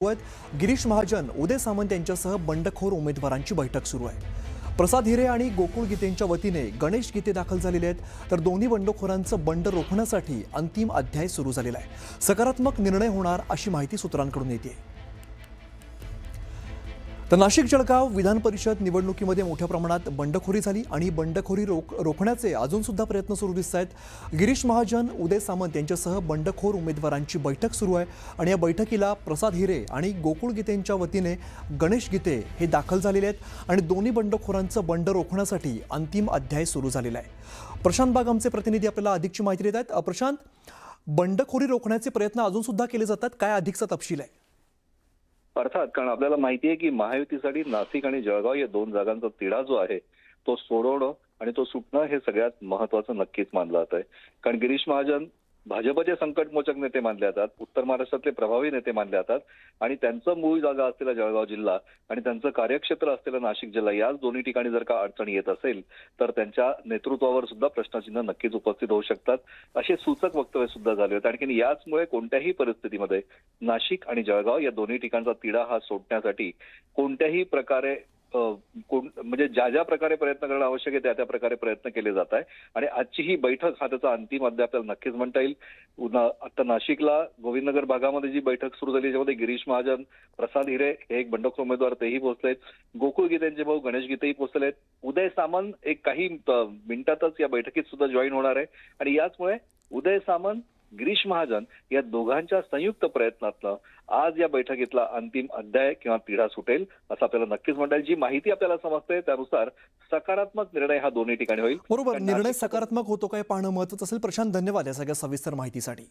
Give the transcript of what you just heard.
गिरीश महाजन, उदय सामंत यांच्यासह बंडखोर उमेदवारांची बैठक सुरू आहे। प्रसाद हिरे आणि गोकुळ गीतेंच्या वतीने गणेश गीते दाखल झालेले आहेत, तर दोन्ही बंडखोरांचं बंड रोखण्यासाठी अंतिम अध्याय सुरू झालेला आहे। सकारात्मक निर्णय होणार अशी माहिती सूत्रांकडून येते। तर नाशिक जळगाव विधान परिषद निवडणुकीमध्ये मोठ्या प्रमाणात बंडखोरी झाली आणि बंडखोरी रोखण्याचे अजून सुद्धा प्रयत्न सुरू दिसत आहेत। गिरीश महाजन, उदय सामंत यांच्यासह बंडखोर उमेदवारांची बैठक सुरू आहे आणि या बैठकीला प्रसाद हिरे आणि गोकुळ गीतेंच्या वतीने गणेश गीते हे दाखल झालेले आहेत आणि दोन्ही बंडखोरांचं बंड रोखण्यासाठी अंतिम अध्याय सुरू झालेला आहे। प्रशांत बाग आमचे प्रतिनिधी आपल्याला अधिकची माहिती देत आहेत। प्रशांत, बंडखोरी रोखण्याचे प्रयत्न अजून सुद्धा केले जातात, काय अधिकचा तपशील आहे? अर्थात, कारण आपल्याला माहिती आहे की महायुतीसाठी नाशिक आणि जळगाव या दोन जागांचा तिढा जो आहे तो सोडवणं आणि तो सुटणं हे सगळ्यात महत्वाचं नक्कीच मानलं जात आहे। कारण गिरीश महाजन भाजपचे संकटमोचक नेते मानले जातात, उत्तर महाराष्ट्रातले प्रभावी नेते मानले जातात आणि त्यांचं मूळ जागा असलेला जळगाव जिल्हा आणि त्यांचं कार्यक्षेत्र असलेलं नाशिक जिल्हा याच दोन्ही ठिकाणी जर का अडचणी येत असेल तर त्यांच्या नेतृत्वावर सुद्धा प्रश्नचिन्ह नक्कीच उपस्थित होऊ शकतात, असे सूचक वक्तव्य सुद्धा झाले होते। आणखी याचमुळे कोणत्याही परिस्थितीमध्ये नाशिक आणि जळगाव या दोन्ही ठिकाणचा तिढा हा सोडण्यासाठी कोणत्याही प्रकारे म्हणजे ज्या प्रकारे प्रयत्न करणं आवश्यक आहे त्या प्रकारे प्रयत्न केले जात आहे। आणि आजची ही बैठक हा त्याचा अंतिम अध्याय आपल्याला नक्कीच म्हणता येईल। आता नाशिकला गोविंदनगर भागामध्ये जी बैठक सुरू झाली त्याच्यामध्ये गिरीश महाजन, प्रसाद हिरे हे एक बंडखोर उमेदवार तेही पोहोचलेत, गोकुळ गीतेंचे भाऊ गणेश गीतेही पोहोचलेत, उदय सामंत एक काही मिनिटातच या बैठकीत सुद्धा जॉईन होणार आहे आणि याचमुळे उदय सामंत, गिरीश महाजन या दोघांच्या संयुक्त प्रयत्नातनं आज या बैठकीतला अंतिम अध्याय किंवा तिढा सुटेल असं आपल्याला नक्कीच म्हणता येईल। जी माहिती आपल्याला समजते त्यानुसार सकारात्मक निर्णय हा दोन्ही ठिकाणी होईल। बरोबर, निर्णय सकारात्मक होतो काय पाहणं महत्त्वाचं असेल। प्रशांत, धन्यवाद या सगळ्या सविस्तर माहितीसाठी।